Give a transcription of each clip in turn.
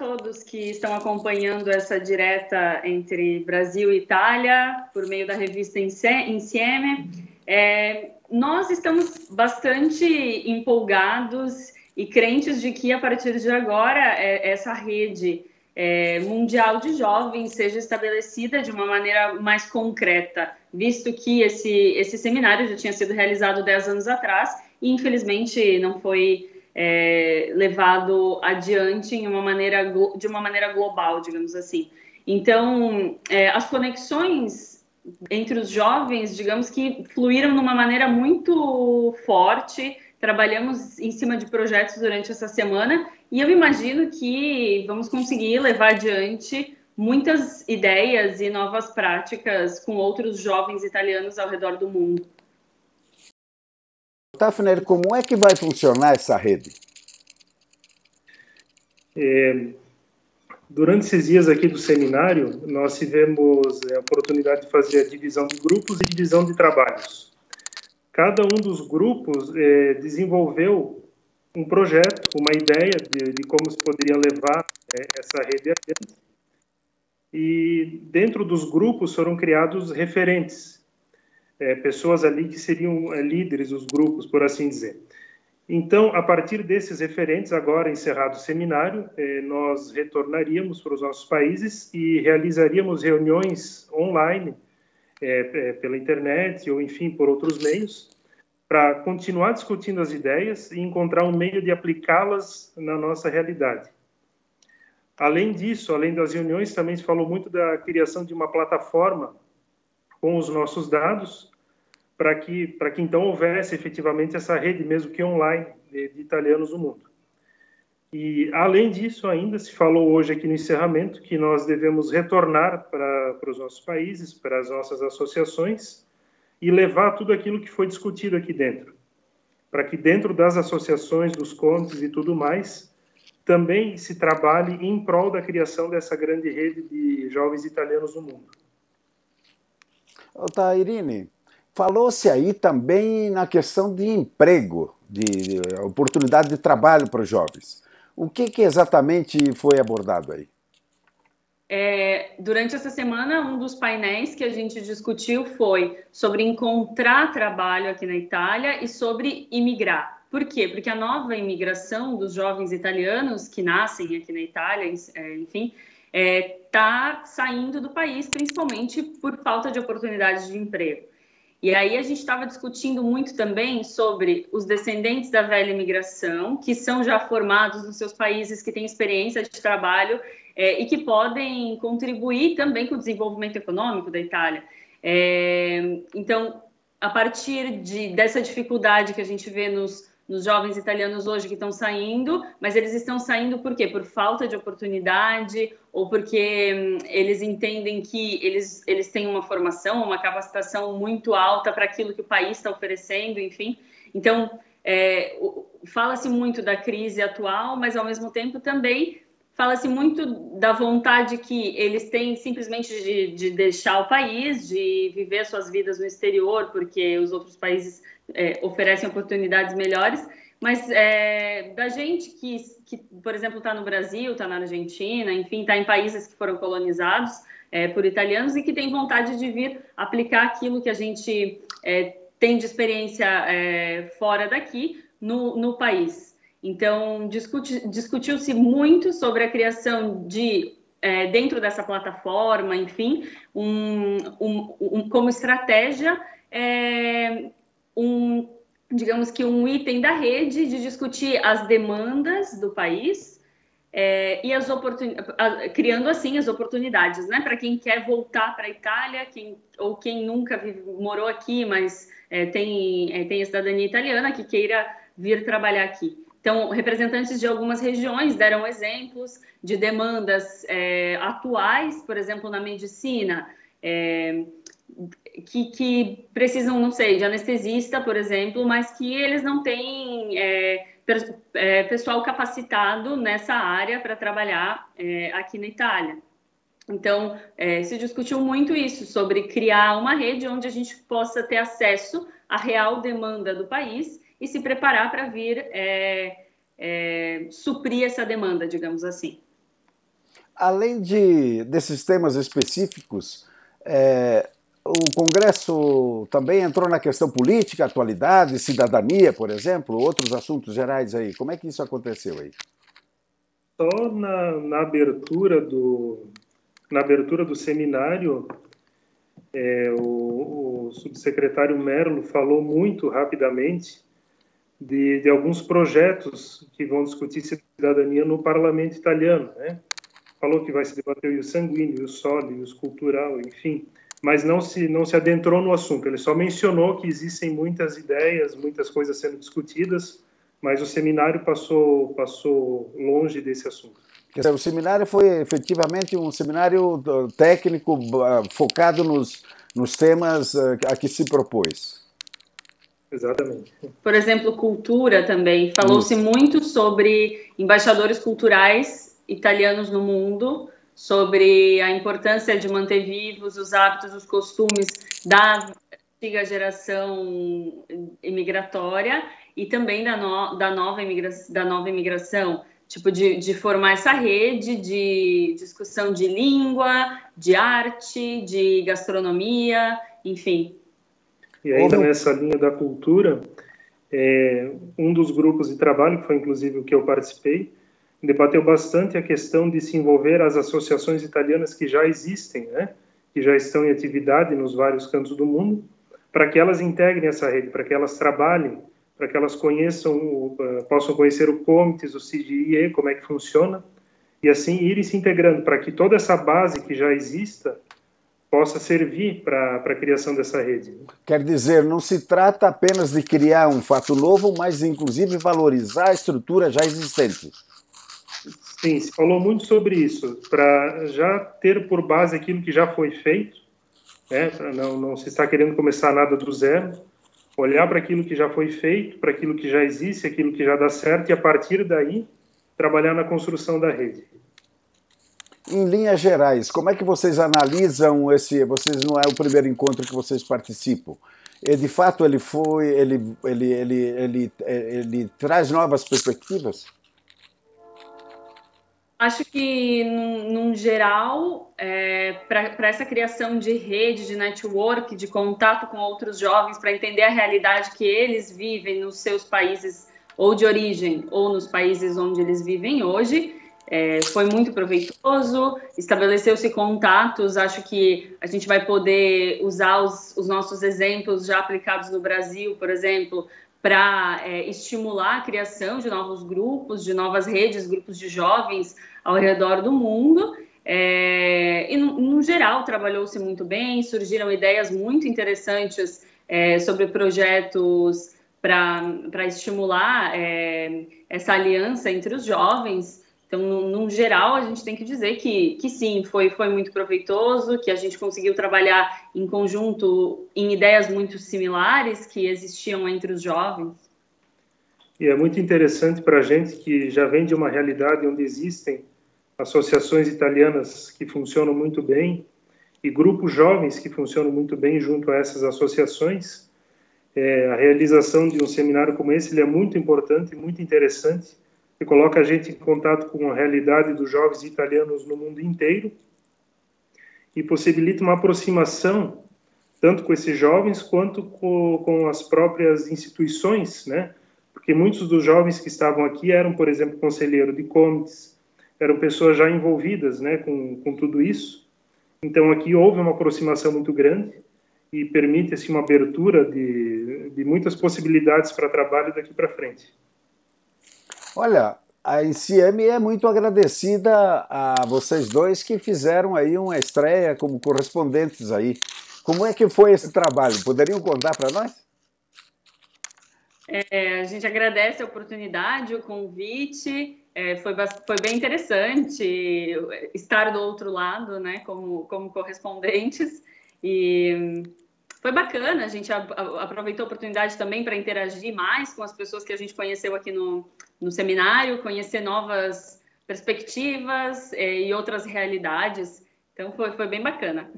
todos que estão acompanhando essa direta entre Brasil e Itália, por meio da revista Insieme. Nós estamos bastante empolgados e crentes de que, a partir de agora, essa rede mundial de jovens seja estabelecida de uma maneira mais concreta, visto que esse seminário já tinha sido realizado 10 anos atrás e, infelizmente, não foi levado adiante de uma maneira global, digamos assim. Então, as conexões entre os jovens, digamos que fluíram de uma maneira muito forte. Trabalhamos em cima de projetos durante essa semana e eu imagino que vamos conseguir levar adiante muitas ideias e novas práticas com outros jovens italianos ao redor do mundo. Tafner, como é que vai funcionar essa rede? Durante esses dias aqui do seminário, nós tivemos a oportunidade de fazer a divisão de grupos e divisão de trabalhos. Cada um dos grupos desenvolveu um projeto, uma ideia de como se poderia levar essa rede adiante. E dentro dos grupos foram criados referentes, pessoas ali que seriam líderes dos grupos, por assim dizer. Então, a partir desses referentes, agora encerrado o seminário, nós retornaríamos para os nossos países e realizaríamos reuniões online, pela internet ou, enfim, por outros meios, para continuar discutindo as ideias e encontrar um meio de aplicá-las na nossa realidade. Além disso, além das reuniões, também se falou muito da criação de uma plataforma com os nossos dados, para que então houvesse efetivamente essa rede, mesmo que online, de italianos no mundo. E, além disso, ainda se falou hoje aqui no encerramento que nós devemos retornar para os nossos países, para as nossas associações, e levar tudo aquilo que foi discutido aqui dentro, para que dentro das associações, dos contos e tudo mais, também se trabalhe em prol da criação dessa grande rede de jovens italianos no mundo. Irine, falou-se aí também na questão de emprego, de oportunidade de trabalho para os jovens. O que exatamente foi abordado aí? Durante essa semana, um dos painéis que a gente discutiu foi sobre encontrar trabalho aqui na Itália e sobre imigrar. Por quê? Porque a nova imigração dos jovens italianos que nascem aqui na Itália, enfim, está saindo do país, principalmente por falta de oportunidades de emprego. E aí a gente estava discutindo muito também sobre os descendentes da velha imigração, que são já formados nos seus países, que têm experiência de trabalho e que podem contribuir também com o desenvolvimento econômico da Itália. Então, a partir dessa dificuldade que a gente vê nos jovens italianos hoje que estão saindo, mas eles estão saindo por quê? Por falta de oportunidade ou porque eles entendem que eles têm uma formação, uma capacitação muito alta para aquilo que o país está oferecendo, enfim. Então, fala-se muito da crise atual, mas ao mesmo tempo também fala-se muito da vontade que eles têm simplesmente de deixar o país, de viver suas vidas no exterior, porque os outros países oferecem oportunidades melhores, mas da gente que, por exemplo, está no Brasil, está na Argentina, enfim, está em países que foram colonizados por italianos e que tem vontade de vir aplicar aquilo que a gente tem de experiência fora daqui no país. Então, discutiu-se muito sobre a criação dentro dessa plataforma, enfim, como estratégia, digamos que um item da rede de discutir as demandas do país e criando assim as oportunidades, né, para quem quer voltar para a Itália, quem nunca morou aqui, mas tem a cidadania italiana, que queira vir trabalhar aqui. Então, representantes de algumas regiões deram exemplos de demandas atuais, por exemplo, na medicina, que precisam, não sei, de anestesista, por exemplo, mas que eles não têm pessoal capacitado nessa área para trabalhar aqui na Itália. Então, se discutiu muito isso, sobre criar uma rede onde a gente possa ter acesso à real demanda do país e se preparar para vir suprir essa demanda, digamos assim. Além desses temas específicos, o Congresso também entrou na questão política, atualidade, cidadania, por exemplo, outros assuntos gerais aí. Como é que isso aconteceu aí? Só na abertura do seminário, o subsecretário Merlo falou muito rapidamente de alguns projetos que vão discutir cidadania no parlamento italiano, né? Falou que vai se debater o ius sanguíneo, o ius soli, o ius cultural, enfim, mas não se adentrou no assunto. Ele só mencionou que existem muitas ideias, muitas coisas sendo discutidas, mas o seminário passou longe desse assunto. O seminário foi efetivamente um seminário técnico focado nos temas a que se propôs. Exatamente. Por exemplo, cultura também. Falou-se muito sobre embaixadores culturais italianos no mundo, sobre a importância de manter vivos os hábitos, os costumes da antiga geração imigratória e também da nova imigração, tipo de formar essa rede de discussão de língua, de arte, de gastronomia, enfim. E ainda nessa linha da cultura, um dos grupos de trabalho, que foi inclusive o que eu participei, debateu bastante a questão de se envolver as associações italianas que já existem, né, que já estão em atividade nos vários cantos do mundo, para que elas integrem essa rede, para que elas trabalhem, para que elas possam conhecer o COMITES, o CGIE, como é que funciona, e assim irem se integrando, para que toda essa base que já exista possa servir para a criação dessa rede. Quer dizer, não se trata apenas de criar um fato novo, mas inclusive valorizar a estrutura já existente. Sim, se falou muito sobre isso, para já ter por base aquilo que já foi feito, né, para não se está querendo começar nada do zero, olhar para aquilo que já foi feito, para aquilo que já existe, aquilo que já dá certo, e a partir daí trabalhar na construção da rede. Em linhas gerais, como é que vocês analisam vocês não é o primeiro encontro que vocês participam? De fato, ele traz novas perspectivas? Acho que, num geral, para essa criação de rede, de network, de contato com outros jovens, para entender a realidade que eles vivem nos seus países ou de origem, ou nos países onde eles vivem hoje, foi muito proveitoso, estabeleceu-se contatos. Acho que a gente vai poder usar os nossos exemplos já aplicados no Brasil, por exemplo, para estimular a criação de novos grupos, de novas redes, grupos de jovens ao redor do mundo. E, no geral, trabalhou-se muito bem, surgiram ideias muito interessantes sobre projetos para estimular essa aliança entre os jovens. Então, no geral, a gente tem que dizer que sim, foi muito proveitoso, que a gente conseguiu trabalhar em conjunto em ideias muito similares que existiam entre os jovens. E é muito interessante para a gente que já vem de uma realidade onde existem associações italianas que funcionam muito bem e grupos jovens que funcionam muito bem junto a essas associações. A realização de um seminário como esse ele é muito importante e muito interessante, que coloca a gente em contato com a realidade dos jovens italianos no mundo inteiro e possibilita uma aproximação tanto com esses jovens quanto com as próprias instituições, né? Porque muitos dos jovens que estavam aqui eram, por exemplo, conselheiro de comites, eram pessoas já envolvidas, né, com tudo isso. Então aqui houve uma aproximação muito grande e permite assim, uma abertura de muitas possibilidades para trabalho daqui para frente. Olha, a ICM é muito agradecida a vocês dois que fizeram aí uma estreia como correspondentes aí. Como é que foi esse trabalho? Poderiam contar para nós? A gente agradece a oportunidade, o convite. Foi bem interessante estar do outro lado, né, como correspondentes. E foi bacana, a gente aproveitou a oportunidade também para interagir mais com as pessoas que a gente conheceu aqui no seminário, conhecer novas perspectivas e outras realidades. Então, foi bem bacana.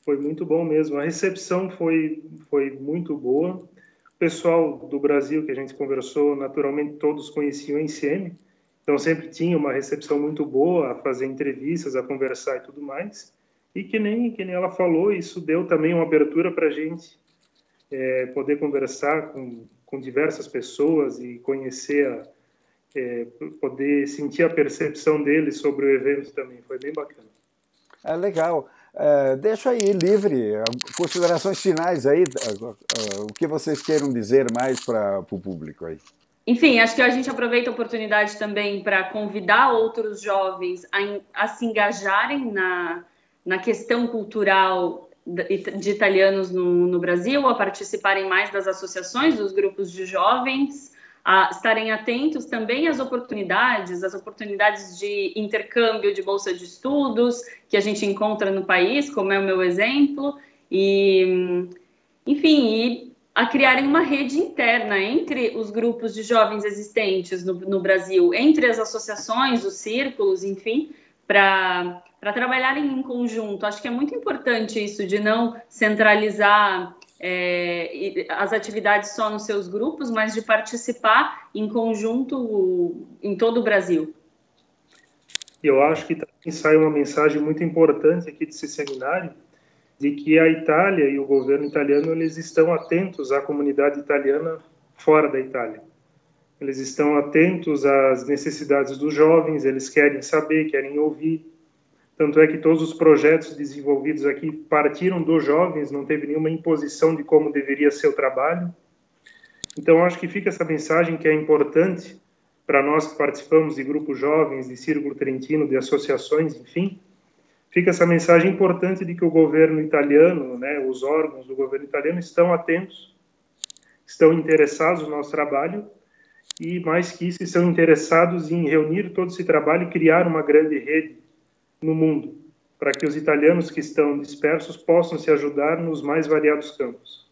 Foi muito bom mesmo. A recepção foi muito boa. O pessoal do Brasil que a gente conversou, naturalmente, todos conheciam a ICM. Então sempre tinha uma recepção muito boa, a fazer entrevistas, a conversar e tudo mais. E que nem ela falou, isso deu também uma abertura para a gente poder conversar com diversas pessoas e conhecer, poder sentir a percepção deles sobre o evento também. Foi bem bacana. Legal. Deixo aí livre, considerações finais aí, o que vocês queiram dizer mais para o público aí. Enfim, acho que a gente aproveita a oportunidade também para convidar outros jovens a se engajarem na questão cultural de italianos no Brasil, a participarem mais das associações, dos grupos de jovens, a estarem atentos também às oportunidades de intercâmbio de bolsa de estudos que a gente encontra no país, como é o meu exemplo, e, enfim, a criarem uma rede interna entre os grupos de jovens existentes no Brasil, entre as associações, os círculos, enfim, para trabalharem em conjunto. Acho que é muito importante isso de não centralizar as atividades só nos seus grupos, mas de participar em conjunto em todo o Brasil. Eu acho que também sai uma mensagem muito importante aqui desse seminário, de que a Itália e o governo italiano eles estão atentos à comunidade italiana fora da Itália. Eles estão atentos às necessidades dos jovens, eles querem saber, querem ouvir. Tanto é que todos os projetos desenvolvidos aqui partiram dos jovens, não teve nenhuma imposição de como deveria ser o trabalho. Então, acho que fica essa mensagem que é importante para nós que participamos de grupos jovens, de Círculo Trentino, de associações, enfim. Fica essa mensagem importante de que o governo italiano, os órgãos do governo italiano estão atentos, estão interessados no nosso trabalho e, mais que isso, estão interessados em reunir todo esse trabalho e criar uma grande rede no mundo, para que os italianos que estão dispersos possam se ajudar nos mais variados campos.